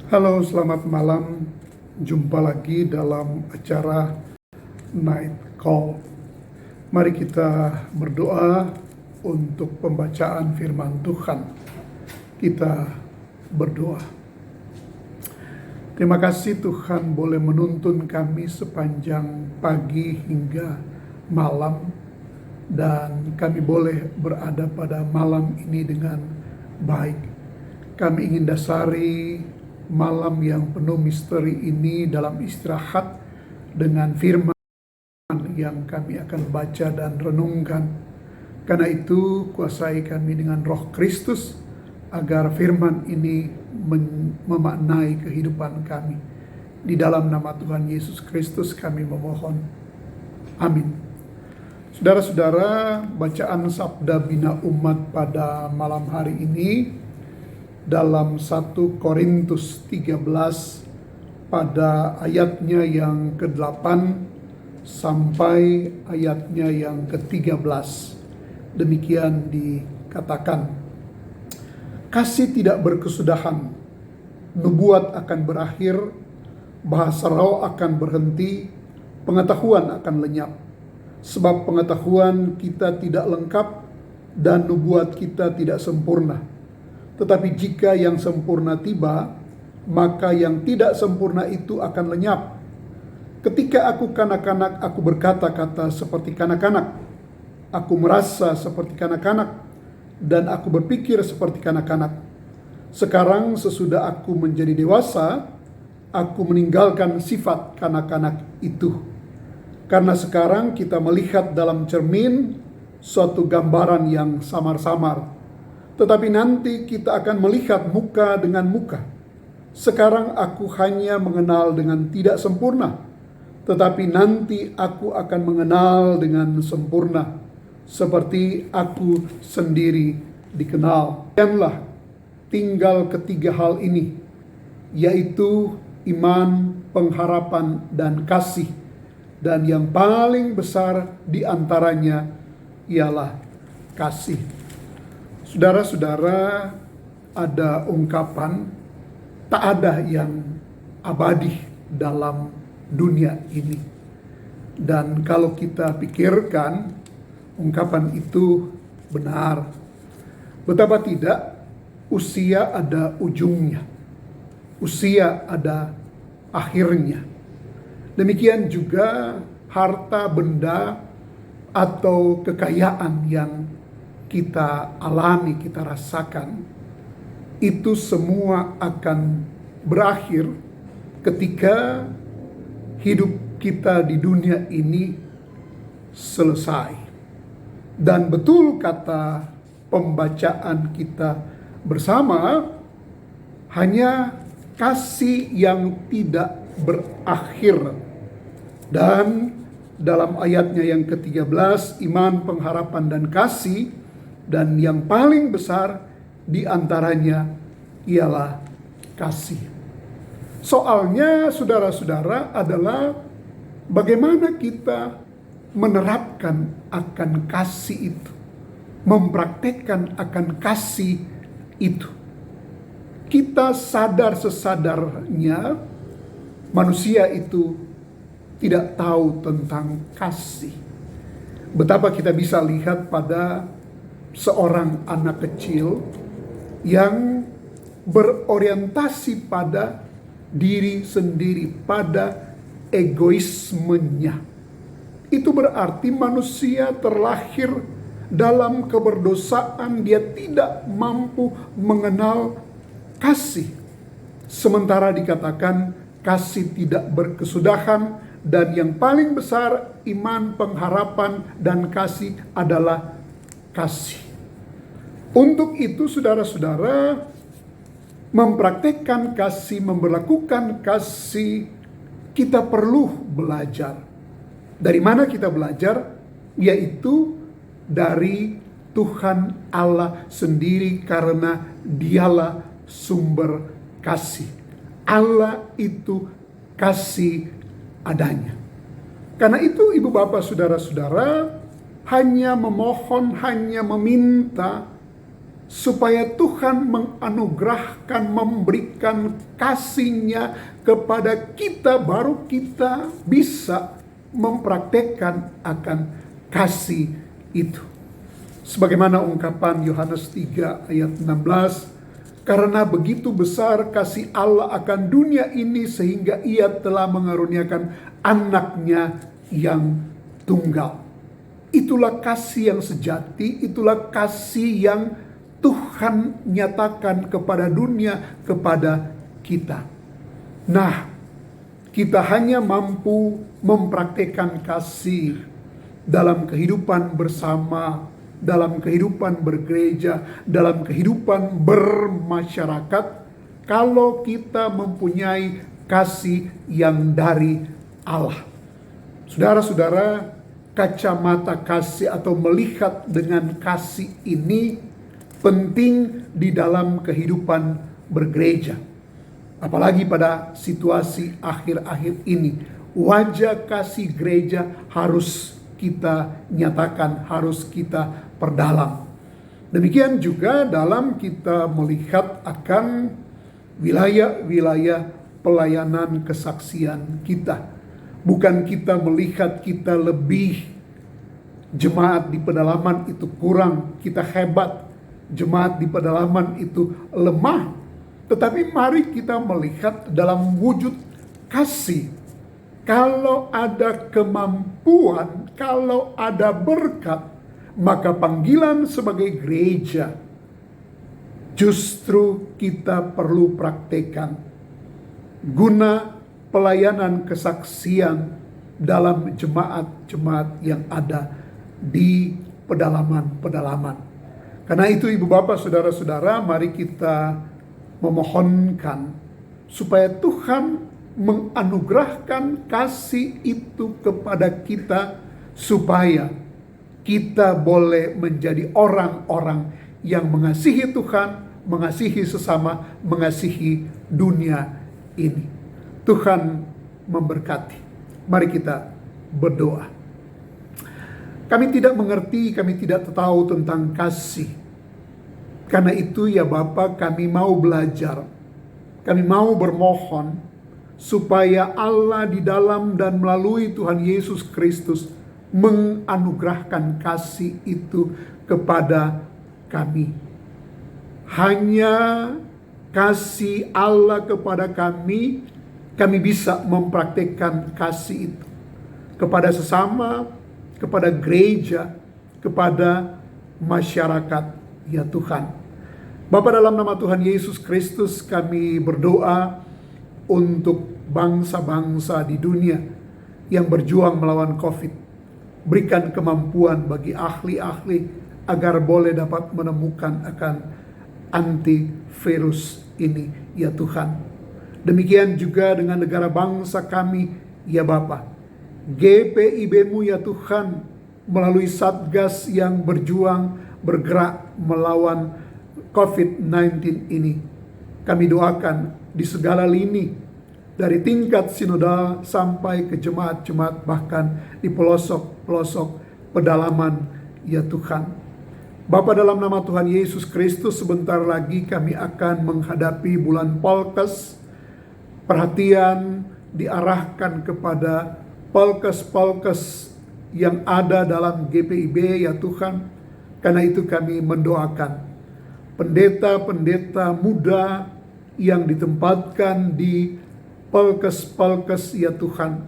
Halo, selamat malam. Jumpa lagi dalam acara Night Call. Mari kita berdoa untuk pembacaan firman Tuhan. Kita berdoa. Terima kasih Tuhan boleh menuntun kami sepanjang pagi hingga malam. Dan kami boleh berada pada malam ini dengan baik. Kami ingin dasari malam yang penuh misteri ini dalam istirahat dengan firman yang kami akan baca dan renungkan. Karena itu kuasai kami dengan Roh Kristus agar firman ini memaknai kehidupan kami. Di dalam nama Tuhan Yesus Kristus kami memohon. Amin. Saudara-saudara, bacaan Sabda Bina Umat pada malam hari ini dalam 1 Korintus 13 pada ayatnya yang ke-8 sampai ayatnya yang ke-13. Demikian dikatakan, kasih tidak berkesudahan, nubuat akan berakhir, bahasa roh akan berhenti, pengetahuan akan lenyap. Sebab pengetahuan kita tidak lengkap dan nubuat kita tidak sempurna. Tetapi jika yang sempurna tiba, maka yang tidak sempurna itu akan lenyap. Ketika aku kanak-kanak, aku berkata-kata seperti kanak-kanak. Aku merasa seperti kanak-kanak, dan aku berpikir seperti kanak-kanak. Sekarang sesudah aku menjadi dewasa, aku meninggalkan sifat kanak-kanak itu. Karena sekarang kita melihat dalam cermin suatu gambaran yang samar-samar. Tetapi nanti kita akan melihat muka dengan muka. Sekarang aku hanya mengenal dengan tidak sempurna. Tetapi nanti aku akan mengenal dengan sempurna. Seperti aku sendiri dikenal. Janganlah tinggal ketiga hal ini. Yaitu iman, pengharapan, dan kasih. Dan yang paling besar di antaranya ialah kasih. Saudara-saudara, ada ungkapan tak ada yang abadi dalam dunia ini. Dan kalau kita pikirkan, ungkapan itu benar. Betapa tidak, usia ada ujungnya. Usia ada akhirnya. Demikian juga harta benda atau kekayaan yang kita alami, kita rasakan, itu semua akan berakhir ketika hidup kita di dunia ini selesai. Dan betul kata pembacaan kita bersama, hanya kasih yang tidak berakhir. Dan dalam ayatnya yang ke-13, iman, pengharapan, dan kasih. Dan yang paling besar di antaranya ialah kasih. Soalnya saudara-saudara adalah bagaimana kita menerapkan akan kasih itu. Mempraktekkan akan kasih itu. Kita sadar sesadarnya manusia itu tidak tahu tentang kasih. Betapa kita bisa lihat pada seorang anak kecil yang berorientasi pada diri sendiri, pada egoismenya. Itu berarti manusia terlahir dalam keberdosaan, dia tidak mampu mengenal kasih. Sementara dikatakan kasih tidak berkesudahan, dan yang paling besar iman, pengharapan, dan kasih adalah kasih. Untuk itu saudara-saudara, mempraktekkan kasih, memberlakukan kasih, kita perlu belajar. Dari mana kita belajar? Yaitu dari Tuhan Allah sendiri, karena dialah sumber kasih. Allah itu kasih adanya. Karena itu ibu bapak saudara-saudara, hanya memohon, hanya meminta supaya Tuhan menganugerahkan, memberikan kasih-Nya kepada kita, baru kita bisa mempraktekkan akan kasih itu. Sebagaimana ungkapan Yohanes 3 ayat 16, karena begitu besar kasih Allah akan dunia ini sehingga Ia telah mengaruniakan anaknya yang tunggal. Itulah kasih yang sejati, itulah kasih yang Tuhan nyatakan kepada dunia, kepada kita. Nah, kita hanya mampu mempraktekkan kasih dalam kehidupan bersama, dalam kehidupan bergereja, dalam kehidupan bermasyarakat, kalau kita mempunyai kasih yang dari Allah. Saudara-saudara, kacamata kasih atau melihat dengan kasih ini penting di dalam kehidupan bergereja. Apalagi pada situasi akhir-akhir ini, wajah kasih gereja harus kita nyatakan, harus kita perdalam. Demikian juga dalam kita melihat akan wilayah-wilayah pelayanan kesaksian kita. Bukan kita melihat kita lebih, jemaat di pedalaman itu kurang, kita hebat, jemaat di pedalaman itu lemah. Tetapi mari kita melihat dalam wujud kasih. Kalau ada kemampuan, kalau ada berkat, maka panggilan sebagai gereja justru kita perlu praktekkan guna pelayanan kesaksian dalam jemaat-jemaat yang ada di pedalaman-pedalaman. Karena itu ibu bapak saudara-saudara, mari kita memohonkan supaya Tuhan menganugerahkan kasih itu kepada kita, supaya kita boleh menjadi orang-orang yang mengasihi Tuhan, mengasihi sesama, mengasihi dunia ini. Tuhan memberkati. Mari kita berdoa. Kami tidak mengerti, kami tidak tahu tentang kasih. Karena itu ya Bapa, kami mau belajar. Kami mau bermohon supaya Allah di dalam dan melalui Tuhan Yesus Kristus menganugerahkan kasih itu kepada kami. Hanya kasih Allah kepada kami bisa mempraktikkan kasih itu kepada sesama, kepada gereja, kepada masyarakat, ya Tuhan. Bapa, dalam nama Tuhan Yesus Kristus kami berdoa untuk bangsa-bangsa di dunia yang berjuang melawan COVID. Berikan kemampuan bagi ahli-ahli agar boleh dapat menemukan akan antivirus ini, ya Tuhan. Demikian juga dengan negara bangsa kami, ya Bapa. GPIB-Mu ya Tuhan, melalui Satgas yang berjuang, bergerak melawan COVID-19 ini. Kami doakan di segala lini, dari tingkat sinodal sampai ke jemaat-jemaat, bahkan di pelosok-pelosok pedalaman, ya Tuhan. Bapa, dalam nama Tuhan Yesus Kristus, sebentar lagi kami akan menghadapi bulan Polkes. Perhatian diarahkan kepada Polkes-Polkes yang ada dalam GPIB, ya Tuhan. Karena itu kami mendoakan pendeta-pendeta muda yang ditempatkan di Polkes-Polkes, ya Tuhan.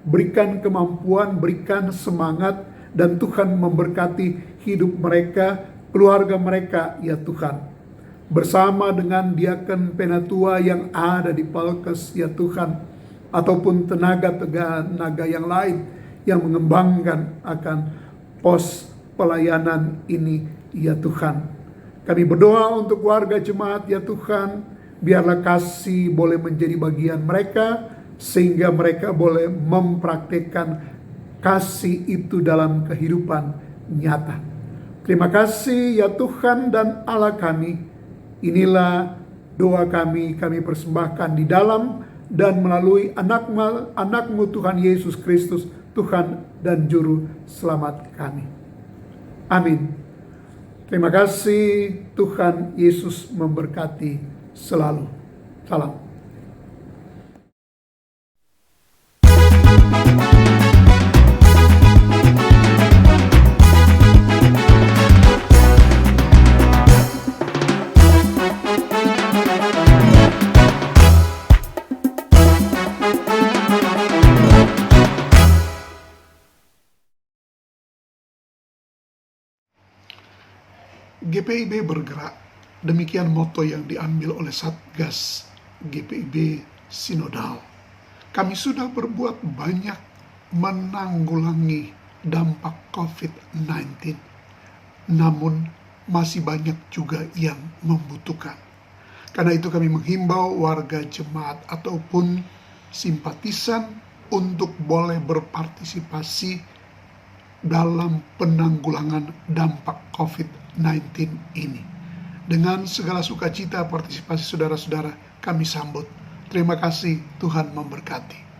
Berikan kemampuan, berikan semangat, dan Tuhan memberkati hidup mereka, keluarga mereka, ya Tuhan. Bersama dengan diaken penatua yang ada di Polkes, ya Tuhan. Ataupun tenaga-tenaga yang lain yang mengembangkan akan pos pelayanan ini, ya Tuhan. Kami berdoa untuk warga jemaat, ya Tuhan. Biarlah kasih boleh menjadi bagian mereka, sehingga mereka boleh mempraktekkan kasih itu dalam kehidupan nyata. Terima kasih ya Tuhan dan Allah kami. Inilah doa kami persembahkan di dalam dan melalui anak-Mu Tuhan Yesus Kristus, Tuhan dan Juru Selamat kami. Amin. Terima kasih, Tuhan Yesus memberkati selalu. Salam. GPIB bergerak, demikian moto yang diambil oleh Satgas GPIB Sinodal. Kami sudah berbuat banyak menanggulangi dampak COVID-19, namun masih banyak juga yang membutuhkan. Karena itu kami menghimbau warga jemaat ataupun simpatisan untuk boleh berpartisipasi dalam penanggulangan dampak COVID-19 ini. Dengan segala sukacita partisipasi saudara-saudara kami sambut. Terima kasih, Tuhan memberkati.